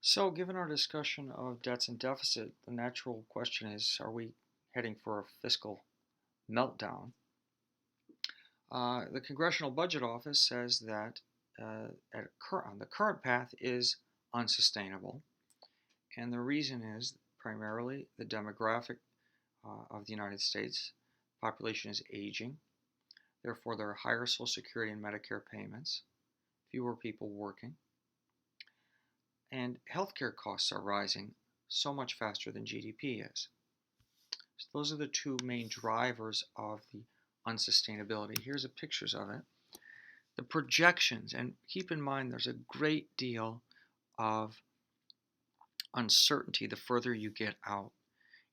So, given our discussion of debts and deficit, the natural question is, are we heading for a fiscal meltdown? The Congressional Budget Office says that on the current path is unsustainable, and the reason is primarily the demographic of the United States. Population is aging, therefore there are higher Social Security and Medicare payments, fewer people working, and healthcare costs are rising so much faster than GDP is. So those are the two main drivers of the unsustainability. Here's the pictures of it. The projections, and keep in mind there's a great deal of uncertainty the further you get out.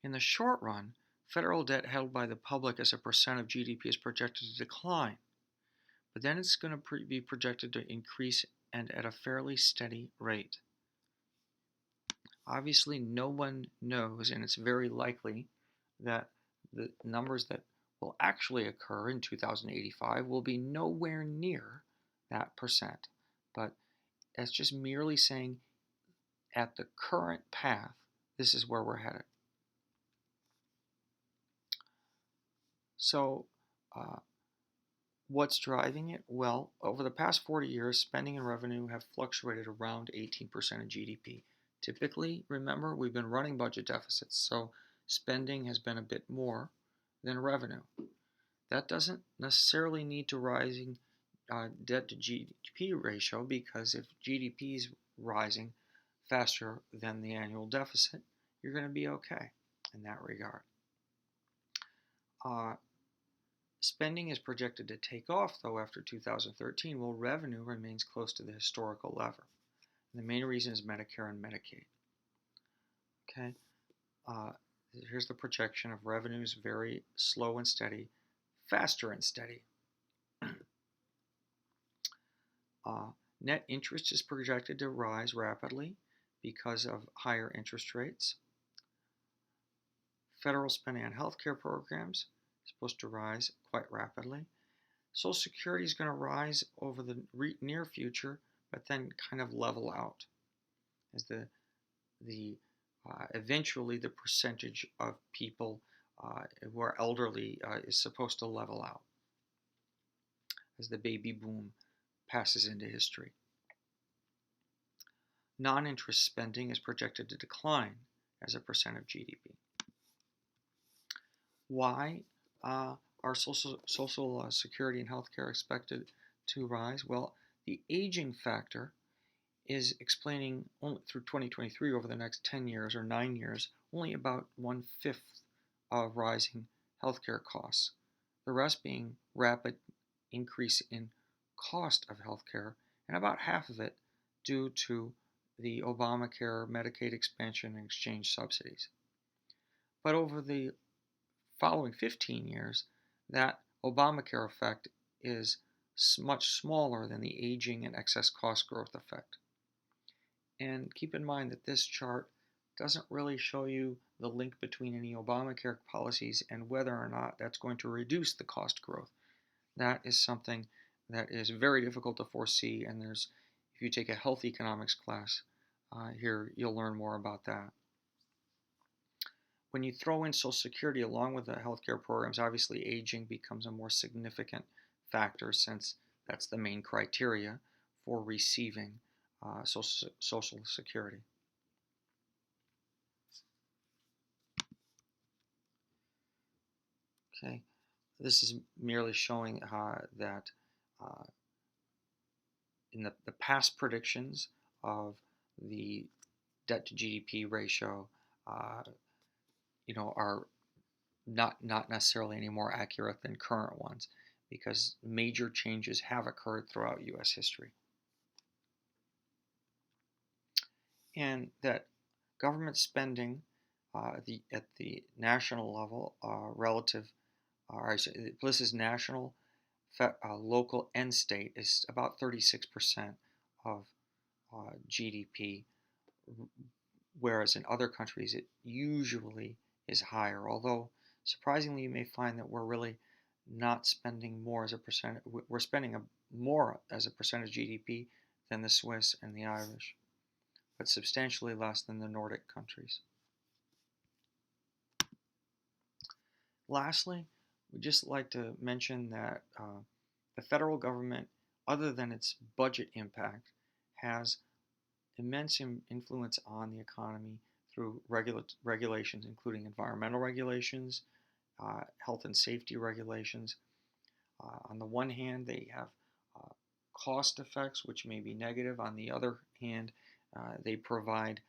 In the short run, federal debt held by the public as a percent of GDP is projected to decline, but then it's going to be projected to increase and at a fairly steady rate. Obviously, no one knows, and it's very likely that the numbers that will actually occur in 2085 will be nowhere near that percent. But that's just merely saying at the current path, this is where we're headed. So, what's driving it? Well, over the past 40 years, spending and revenue have fluctuated around 18% of GDP. Typically, remember, we've been running budget deficits, so spending has been a bit more than revenue. That doesn't necessarily need to rising debt to GDP ratio, because if GDP is rising faster than the annual deficit, you're going to be okay in that regard. Spending is projected to take off, though, after 2013, while revenue remains close to the historical level. And the main reason is Medicare and Medicaid. Okay, here's the projection of revenues: very slow and steady, faster and steady. Net interest is projected to rise rapidly because of higher interest rates. Federal spending on healthcare programs is supposed to rise quite rapidly. Social Security is going to rise over the near future, but then kind of level out as eventually the percentage of people who are elderly is supposed to level out as the baby boom passes into history. Non-interest spending is projected to decline as a percent of GDP. Why are Social Security and healthcare expected to rise? Well, the aging factor is explaining only through 2023, over the next 10 years or 9 years, only about 1/5 of rising healthcare costs. The rest being rapid increase in cost of healthcare, and about half of it due to the Obamacare, Medicaid expansion, and exchange subsidies. But over the following 15 years, that Obamacare effect is much smaller than the aging and excess cost growth effect. And keep in mind that this chart doesn't really show you the link between any Obamacare policies and whether or not that's going to reduce the cost growth. That is something that is very difficult to foresee, and if you take a health economics class here, you'll learn more about that. When you throw in Social Security along with the healthcare programs, obviously aging becomes a more significant factor, since that's the main criteria for receiving Social Security. Okay, this is merely showing that in the past predictions of the debt to GDP ratio, are not necessarily any more accurate than current ones, because major changes have occurred throughout U.S. history. And that government spending at the national level this is national, local, and state, is about 36% of GDP, whereas in other countries it usually is higher. Although surprisingly, you may find that we're really not spending more as a percent. We're spending more as a percent of GDP than the Swiss and the Irish. but substantially less than the Nordic countries. Lastly, we'd just like to mention that the federal government, other than its budget impact, has immense influence on the economy through regulations, including environmental regulations, health and safety regulations. On the one hand, they have cost effects, which may be negative. On the other hand, they provide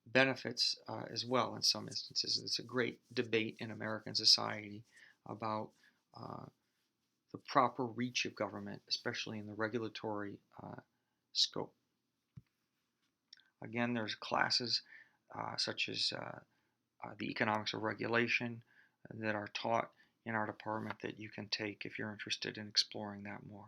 benefits as well in some instances. It's a great debate in American society about the proper reach of government, especially in the regulatory scope. Again, there's classes such as the economics of regulation that are taught in our department that you can take if you're interested in exploring that more.